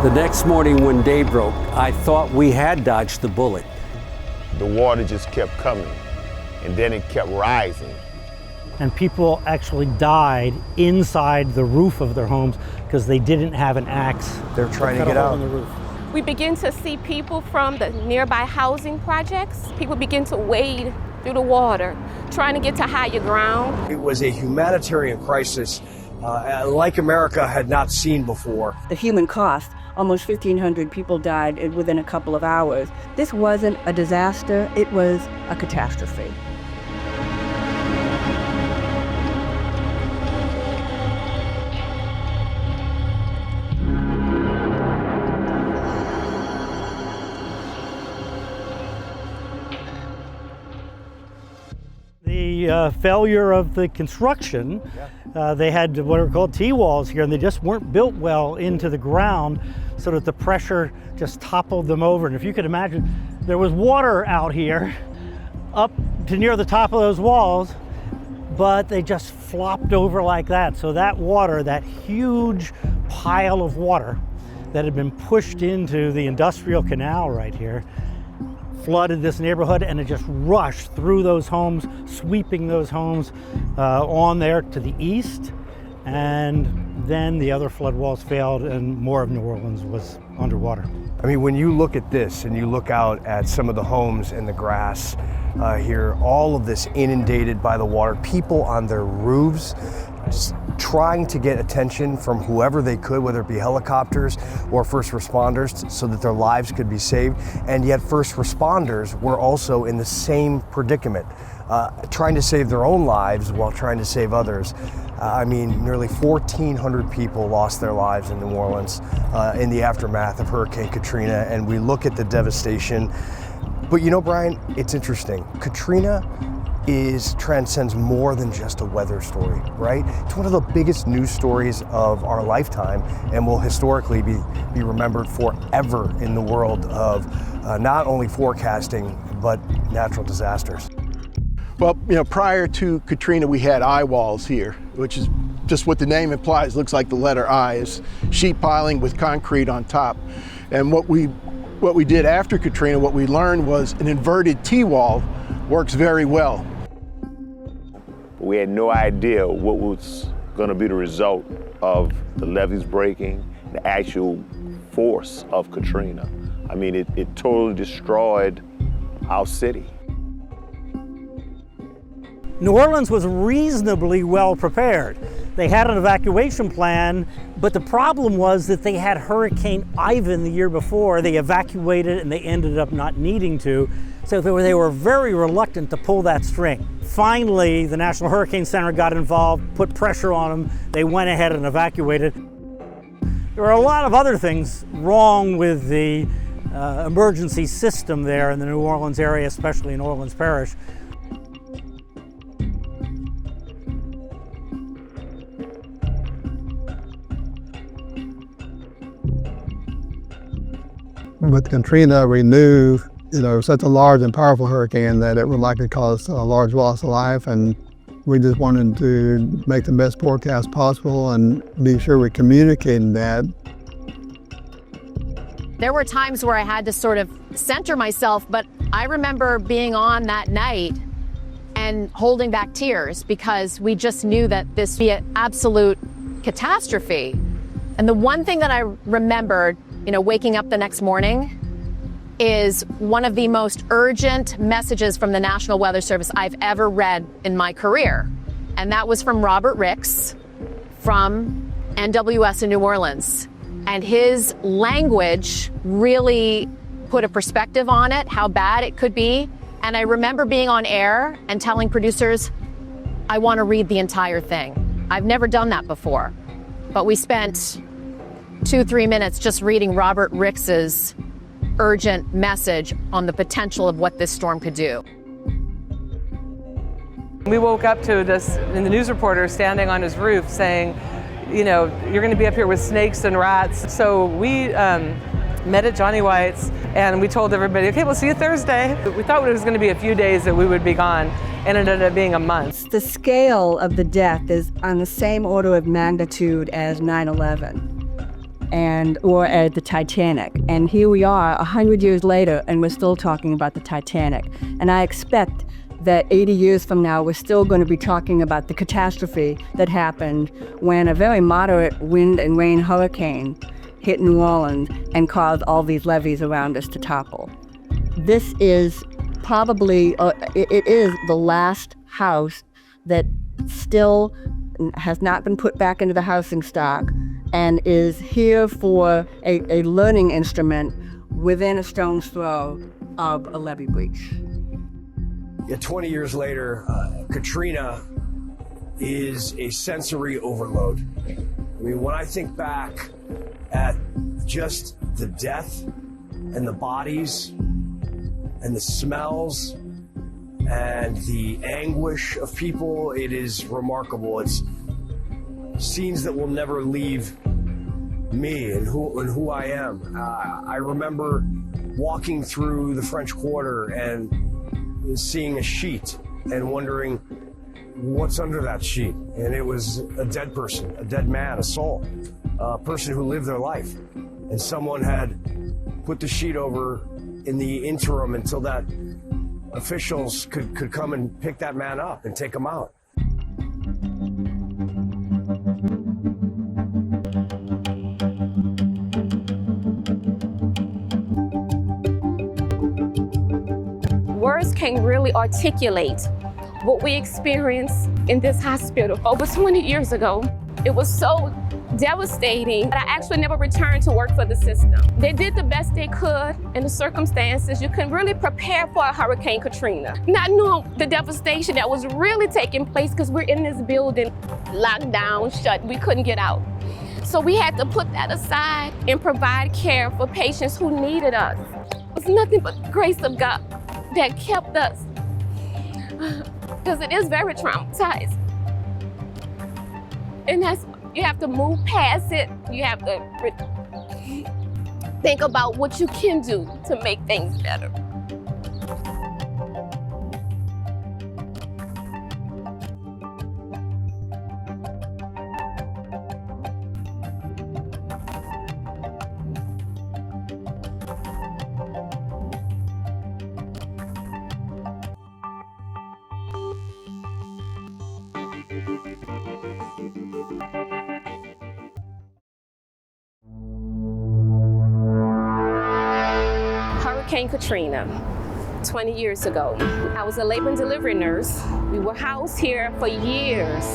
The next morning when day broke, I thought we had dodged the bullet. The water just kept coming, and then it kept rising. And people actually died inside the roof of their homes because they didn't have an axe. They're trying to get out on the roof. We begin to see people from the nearby housing projects. People begin to wade through the water, trying to get to higher ground. It was a humanitarian crisis like America had not seen before. The human cost, almost 1,500 people died within a couple of hours. This wasn't a disaster, it was a catastrophe. The failure of the construction, they had what are called T-walls here, and they just weren't built well into the ground so that the pressure just toppled them over. And if you could imagine, there was water out here up to near the top of those walls, but they just flopped over like that. So that water, that huge pile of water that had been pushed into the industrial canal right here, flooded this neighborhood, and it just rushed through those homes, sweeping those homes on there to the east. And then the other flood walls failed and more of New Orleans was underwater. I mean, when you look at this and you look out at some of the homes and the grass here, all of this inundated by the water, people on their roofs, just trying to get attention from whoever they could, whether it be helicopters or first responders, so that their lives could be saved. And yet first responders were also in the same predicament, trying to save their own lives while trying to save others. I mean, nearly 1,400 people lost their lives in New Orleans in the aftermath of Hurricane Katrina, and we look at the devastation. But you know, Brian, it's interesting. Katrina transcends more than just a weather story, right? It's one of the biggest news stories of our lifetime and will historically be remembered forever in the world of not only forecasting, but natural disasters. Well, you know, prior to Katrina, we had eye walls here, which is just what the name implies. Looks like the letter I, is sheet piling with concrete on top. And what we did after Katrina, what we learned was an inverted T-wall works very well. We had no idea what was going to be the result of the levees breaking, the actual force of Katrina. I mean, it totally destroyed our city. New Orleans was reasonably well prepared. They had an evacuation plan, but the problem was that they had Hurricane Ivan the year before. They evacuated and they ended up not needing to. So they were very reluctant to pull that string. Finally, the National Hurricane Center got involved, put pressure on them. They went ahead and evacuated. There were a lot of other things wrong with the emergency system there in the New Orleans area, especially in Orleans Parish. With Katrina, we knew, such a large and powerful hurricane that it would likely cause a large loss of life, and we just wanted to make the best forecast possible and be sure we communicated that. There were times where I had to sort of center myself, but I remember being on that night and holding back tears because we just knew that this would be an absolute catastrophe. And the one thing that I remembered, waking up the next morning, is one of the most urgent messages from the National Weather Service I've ever read in my career. And that was from Robert Ricks from NWS in New Orleans. And his language really put a perspective on it, how bad it could be. And I remember being on air and telling producers, I want to read the entire thing. I've never done that before. But we spent 2-3 minutes just reading Robert Ricks's urgent message on the potential of what this storm could do. We woke up to this, and the news reporter standing on his roof saying, you're going to be up here with snakes and rats. So we met at Johnny White's and we told everybody, okay, we'll see you Thursday. We thought it was going to be a few days that we would be gone, and it ended up being a month. The scale of the death is on the same order of magnitude as 9/11. or at the Titanic. And here we are 100 years later, and we're still talking about the Titanic. And I expect that 80 years from now, we're still going to be talking about the catastrophe that happened when a very moderate wind and rain hurricane hit New Orleans and caused all these levees around us to topple. This is probably, it is the last house that still has not been put back into the housing stock and is here for a learning instrument within a stone's throw of a levee breach. Yeah, 20 years later, Katrina is a sensory overload. I mean, when I think back at just the death and the bodies and the smells and the anguish of people, it is remarkable. It's scenes that will never leave me and who I am. I remember walking through the French Quarter and seeing a sheet and wondering what's under that sheet. And it was a dead person, a dead man, a soul, a person who lived their life. And someone had put the sheet over in the interim until that officials could come and pick that man up and take him out. Words can't really articulate what we experienced in this hospital over 20 years ago. It was so devastating that I actually never returned to work for the system. They did the best they could in the circumstances. You can really prepare for a Hurricane Katrina, not knowing the devastation that was really taking place because we're in this building, locked down, shut, we couldn't get out. So we had to put that aside and provide care for patients who needed us. It was nothing but the grace of God that kept us, because it is very traumatized. And you have to move past it. You have to think about what you can do to make things better. Hurricane Katrina, 20 years ago. I was a labor and delivery nurse. We were housed here for years.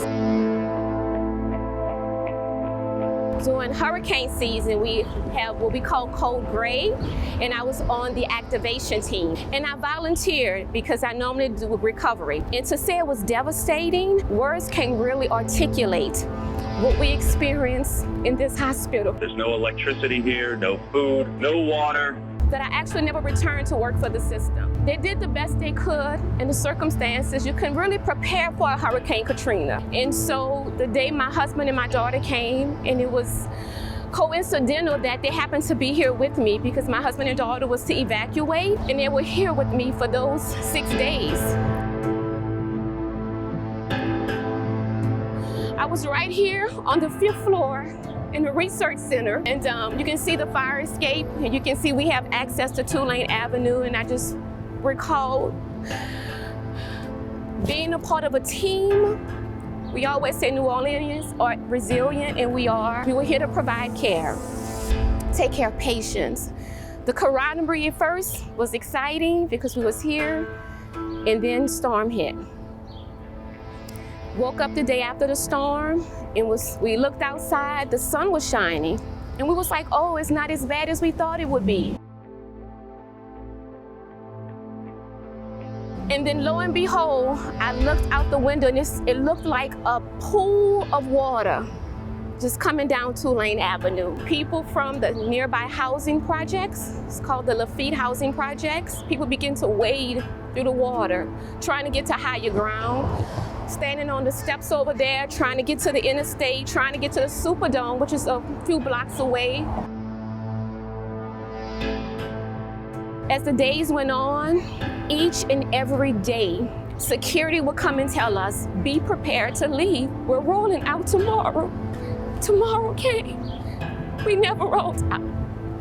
During hurricane season, we have what we call code gray, and I was on the activation team. And I volunteered because I normally do recovery. And to say it was devastating, words can't really articulate what we experienced in this hospital. There's no electricity here, no food, no water. That I actually never returned to work for the system. They did the best they could in the circumstances. You can really prepare for a Hurricane Katrina. And so the day my husband and my daughter came, and it was coincidental that they happened to be here with me because my husband and daughter was to evacuate, and they were here with me for those 6 days. I was right here on the 5th floor in the research center, and you can see the fire escape, and you can see we have access to Tulane Avenue, and I just recall being a part of a team. We always say New Orleans are resilient, and we are. We were here to provide care, take care of patients. The camaraderie at first was exciting because we was here, and then storm hit. Woke up the day after the storm, and we looked outside, the sun was shining, and we was like, oh, it's not as bad as we thought it would be. And then lo and behold, I looked out the window, and it looked like a pool of water just coming down Tulane Avenue. People from the nearby housing projects, it's called the levee housing projects, people begin to wade through the water, trying to get to higher ground. Standing on the steps over there, trying to get to the interstate, trying to get to the Superdome, which is a few blocks away. As the days went on, each and every day, security would come and tell us, be prepared to leave. We're rolling out tomorrow. Tomorrow came. We never rolled out.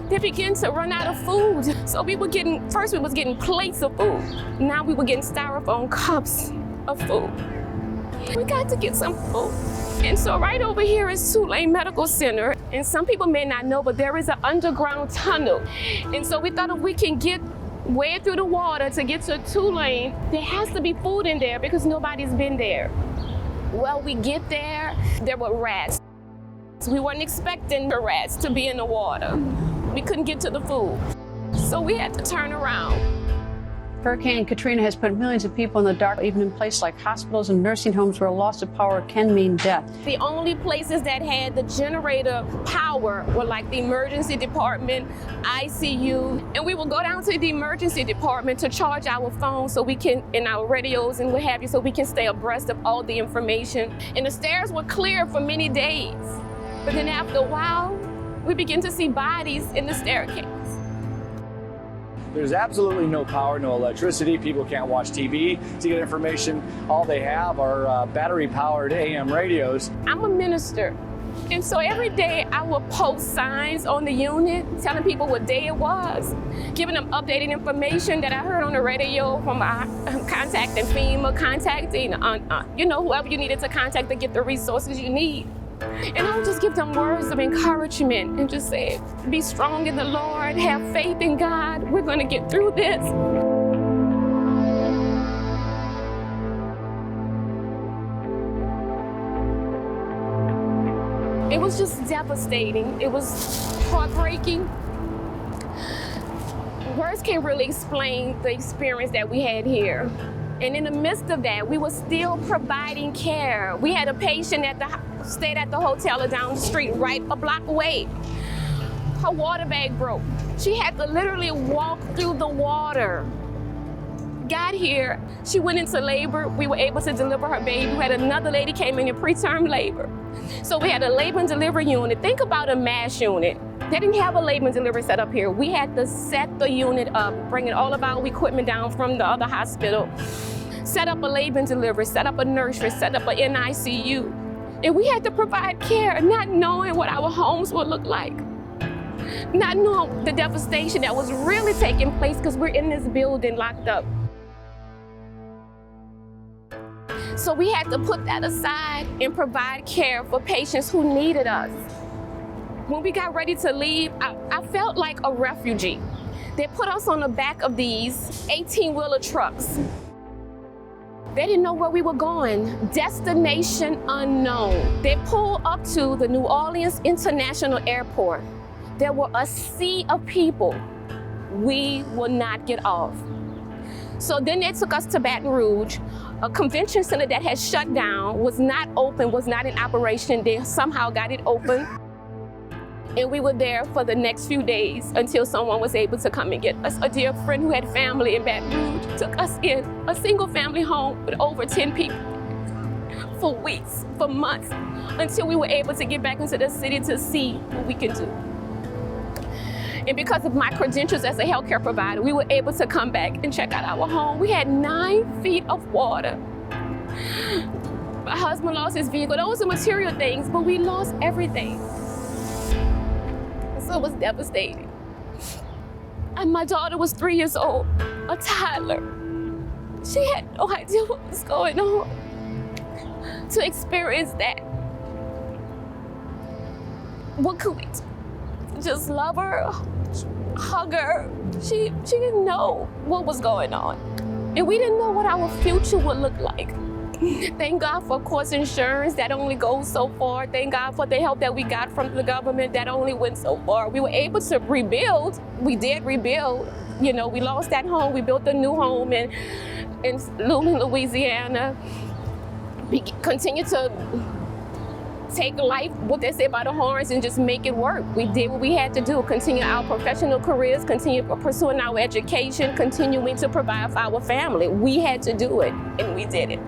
They began to run out of food. So first we was getting plates of food. Now we were getting styrofoam cups of food. We got to get some food. And so right over here is Tulane Medical Center. And some people may not know, but there is an underground tunnel. And so we thought if we can get way through the water to get to Tulane, there has to be food in there because nobody's been there. Well, we get there were rats. We weren't expecting the rats to be in the water. We couldn't get to the food. So we had to turn around. Hurricane Katrina has put millions of people in the dark, even in places like hospitals and nursing homes where loss of power can mean death. The only places that had the generator power were like the emergency department, ICU, and we will go down to the emergency department to charge our phones so we can, and our radios and what have you, so we can stay abreast of all the information. And the stairs were clear for many days. But then after a while, we began to see bodies in the staircase. There's absolutely no power, no electricity. People can't watch TV to get information. All they have are battery-powered AM radios. I'm a minister, and so every day I will post signs on the unit telling people what day it was, giving them updated information that I heard on the radio from contacting FEMA, contacting whoever you needed to contact to get the resources you need. And I would just give them words of encouragement and just say, be strong in the Lord, have faith in God, we're gonna get through this. It was just devastating. It was heartbreaking. Words can't really explain the experience that we had here. And in the midst of that, we were still providing care. We had a patient stayed at the hotel down the street, right a block away. Her water bag broke. She had to literally walk through the water. Got here, she went into labor. We were able to deliver her baby. We had another lady came in preterm labor. So we had a labor and delivery unit. Think about a MASH unit. They didn't have a labor and delivery set up here. We had to set the unit up, bringing all of our equipment down from the other hospital, set up a labor and delivery, set up a nursery, set up an NICU. And we had to provide care, not knowing what our homes would look like, not knowing the devastation that was really taking place because we're in this building locked up. So we had to put that aside and provide care for patients who needed us. When we got ready to leave, I felt like a refugee. They put us on the back of these 18-wheeler trucks. They didn't know where we were going. Destination unknown. They pulled up to the New Orleans International Airport. There were a sea of people. We will not get off. So then they took us to Baton Rouge, a convention center that had shut down, was not open, was not in operation. They somehow got it open. And we were there for the next few days until someone was able to come and get us. A dear friend who had family in Baton Rouge took us in, a single family home with over 10 people, for weeks, for months, until we were able to get back into the city to see what we could do. And because of my credentials as a healthcare provider, we were able to come back and check out our home. We had 9 feet of water. My husband lost his vehicle. Those are material things, but we lost everything. So it was devastating. And my daughter was 3 years old, a toddler. She had no idea what was going on. To experience that, what could we do? Just love her, hug her. She didn't know what was going on. And we didn't know what our future would look like. Thank God for, of course, insurance that only goes so far. Thank God for the help that we got from the government that only went so far. We were able to rebuild. We did rebuild. You know, we lost that home. We built a new home in Louisiana. We continue to take life, what they say, by the horns and just make it work. We did what we had to do, continue our professional careers, continue pursuing our education, continuing to provide for our family. We had to do it, and we did it.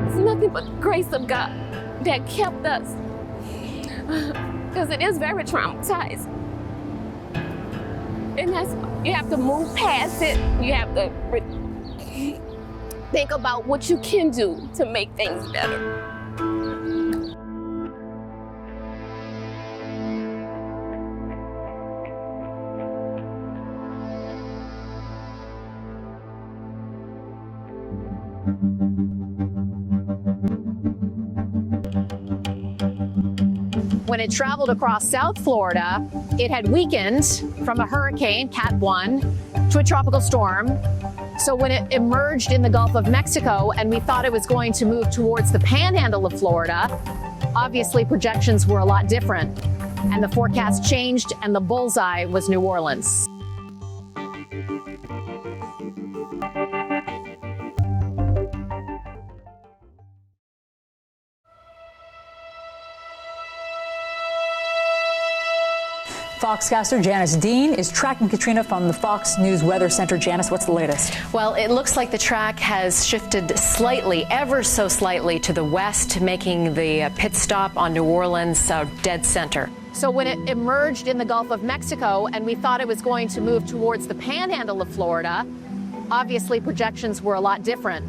It's nothing but the grace of God that kept us, because it is very traumatizing. And you have to move past it. You have to think about what you can do to make things better. When it traveled across South Florida, it had weakened from a hurricane, Cat 1, to a tropical storm. So when it emerged in the Gulf of Mexico and we thought it was going to move towards the panhandle of Florida, obviously projections were a lot different. And the forecast changed and the bullseye was New Orleans. Foxcaster Janice Dean is tracking Katrina from the Fox News Weather Center. Janice, what's the latest? Well, it looks like the track has shifted slightly, ever so slightly, to the west, making the pit stop on New Orleans dead center. So when it emerged in the Gulf of Mexico and we thought it was going to move towards the panhandle of Florida, obviously projections were a lot different.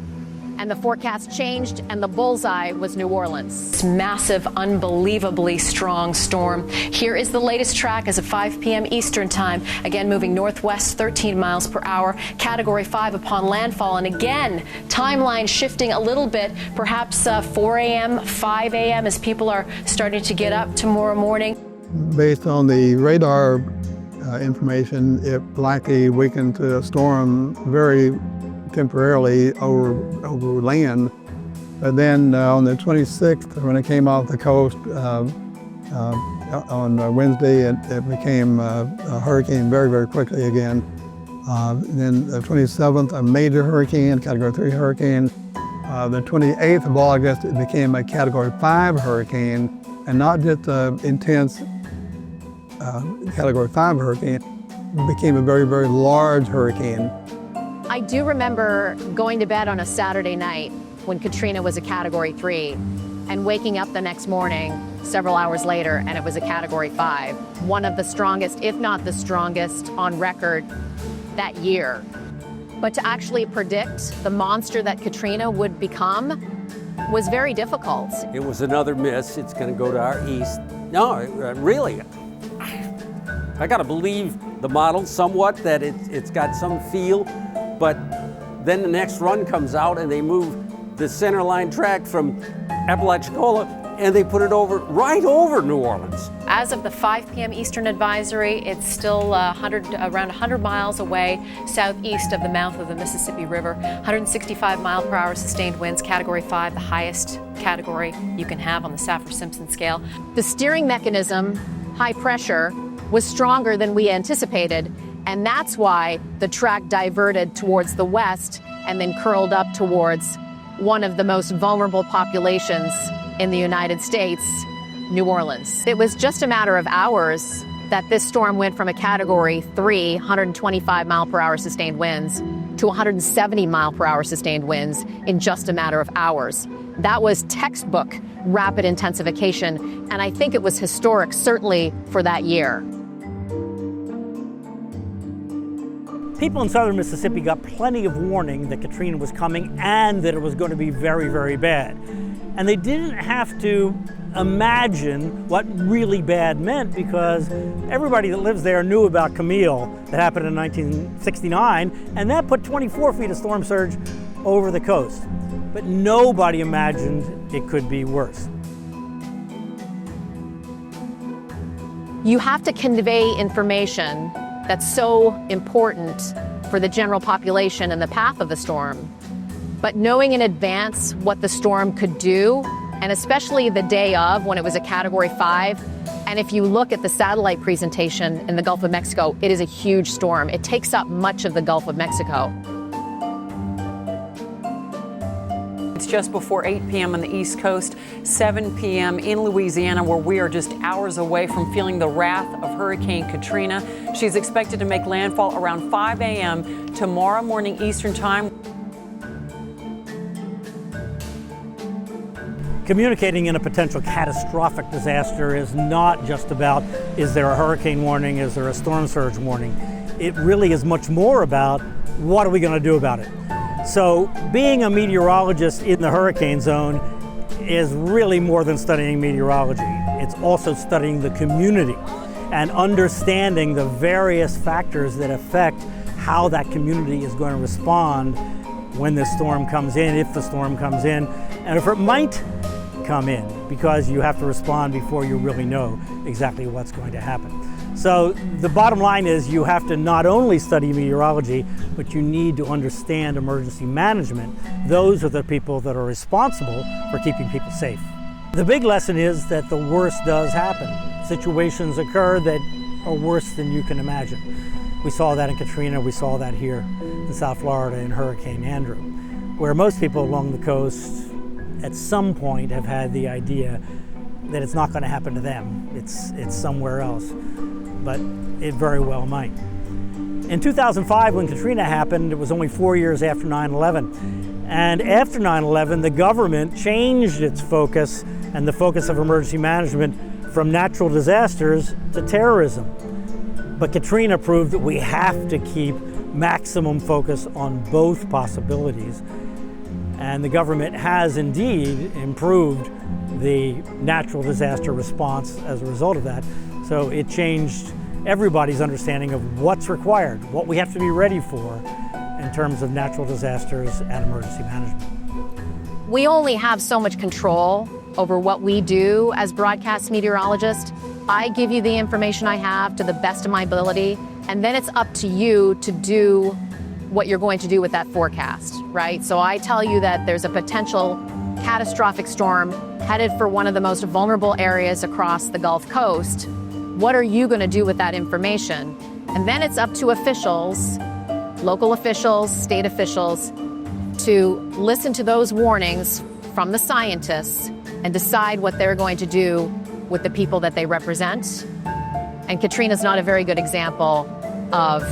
And the forecast changed and the bullseye was New Orleans. This massive, unbelievably strong storm. Here is the latest track as of 5 p.m. Eastern time. Again, moving northwest 13 miles per hour, category 5 upon landfall. And again, timeline shifting a little bit, perhaps 4 a.m., 5 a.m. as people are starting to get up tomorrow morning. Based on the radar information, it likely weakened to a storm very temporarily over land, but then on the 26th, when it came off the coast on Wednesday, it became a hurricane very, very quickly again. Then the 27th, a major hurricane, category 3 hurricane. The 28th of August, it became a category 5 hurricane, and not just an intense category 5 hurricane, it became a very, very large hurricane. I do remember going to bed on a Saturday night when Katrina was a category 3 and waking up the next morning several hours later and it was a category 5. One of the strongest, if not the strongest, on record that year. But to actually predict the monster that Katrina would become was very difficult. It was another miss. It's going to go to our east. No, really, I got to believe the model somewhat, that it's got some feel. But then the next run comes out and they move the center line track from Apalachicola and they put it right over New Orleans. As of the 5 p.m. Eastern advisory, it's still around 100 miles away southeast of the mouth of the Mississippi River. 165 mile per hour sustained winds, category 5, the highest category you can have on the Saffir-Simpson scale. The steering mechanism, high pressure, was stronger than we anticipated. And that's why the track diverted towards the west and then curled up towards one of the most vulnerable populations in the United States, New Orleans. It was just a matter of hours that this storm went from a category 3, 125 mile per hour sustained winds, to 170 mile per hour sustained winds in just a matter of hours. That was textbook rapid intensification, and I think it was historic, certainly for that year. People in southern Mississippi got plenty of warning that Katrina was coming and that it was going to be very, very bad. And they didn't have to imagine what really bad meant because everybody that lives there knew about Camille that happened in 1969, and that put 24 feet of storm surge over the coast. But nobody imagined it could be worse. You have to convey information that's so important for the general population and the path of the storm. But knowing in advance what the storm could do, and especially the day of when it was a category 5, and if you look at the satellite presentation in the Gulf of Mexico, it is a huge storm. It takes up much of the Gulf of Mexico. It's just before 8 p.m. on the East Coast, 7 p.m. in Louisiana, where we are just hours away from feeling the wrath of Hurricane Katrina. She's expected to make landfall around 5 a.m. tomorrow morning Eastern Time. Communicating in a potential catastrophic disaster is not just about, is there a hurricane warning, is there a storm surge warning? It really is much more about, what are we going to do about it? So being a meteorologist in the hurricane zone is really more than studying meteorology. It's also studying the community and understanding the various factors that affect how that community is going to respond when the storm comes in, if the storm comes in, and if it might come in, because you have to respond before you really know exactly what's going to happen. So the bottom line is you have to not only study meteorology, but you need to understand emergency management. Those are the people that are responsible for keeping people safe. The big lesson is that the worst does happen. Situations occur that are worse than you can imagine. We saw that in Katrina, we saw that here in South Florida in Hurricane Andrew, where most people along the coast at some point have had the idea that it's not going to happen to them. It's somewhere else, but it very well might. In 2005, when Katrina happened, it was only 4 years after 9/11. And after 9/11, the government changed its focus and the focus of emergency management from natural disasters to terrorism. But Katrina proved that we have to keep maximum focus on both possibilities. And the government has indeed improved the natural disaster response as a result of that. So it changed everybody's understanding of what's required, what we have to be ready for in terms of natural disasters and emergency management. We only have so much control over what we do as broadcast meteorologists. I give you the information I have to the best of my ability, and then it's up to you to do what you're going to do with that forecast, right? So I tell you that there's a potential catastrophic storm headed for one of the most vulnerable areas across the Gulf Coast. What are you going to do with that information? And then it's up to officials, local officials, state officials, to listen to those warnings from the scientists and decide what they're going to do with the people that they represent. And Katrina's not a very good example of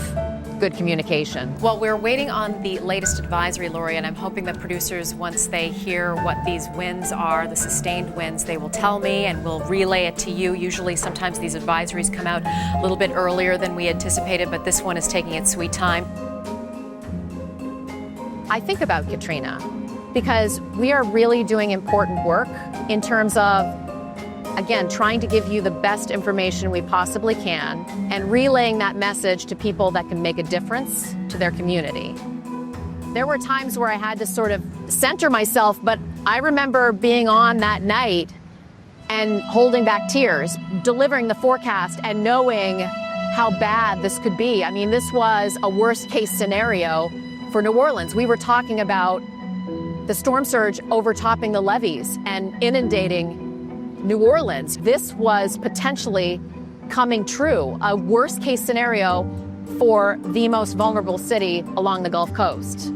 good communication. Well, we're waiting on the latest advisory, Lori, and I'm hoping that producers, once they hear what these winds are, the sustained winds, they will tell me and we'll relay it to you. Usually, sometimes these advisories come out a little bit earlier than we anticipated, but this one is taking its sweet time. I think about Katrina because we are really doing important work in terms of, again, trying to give you the best information we possibly can and relaying that message to people that can make a difference to their community. There were times where I had to sort of center myself, but I remember being on that night and holding back tears, delivering the forecast and knowing how bad this could be. I mean, this was a worst case scenario for New Orleans. We were talking about the storm surge overtopping the levees and inundating New Orleans. This was potentially coming true, a worst case scenario for the most vulnerable city along the Gulf Coast.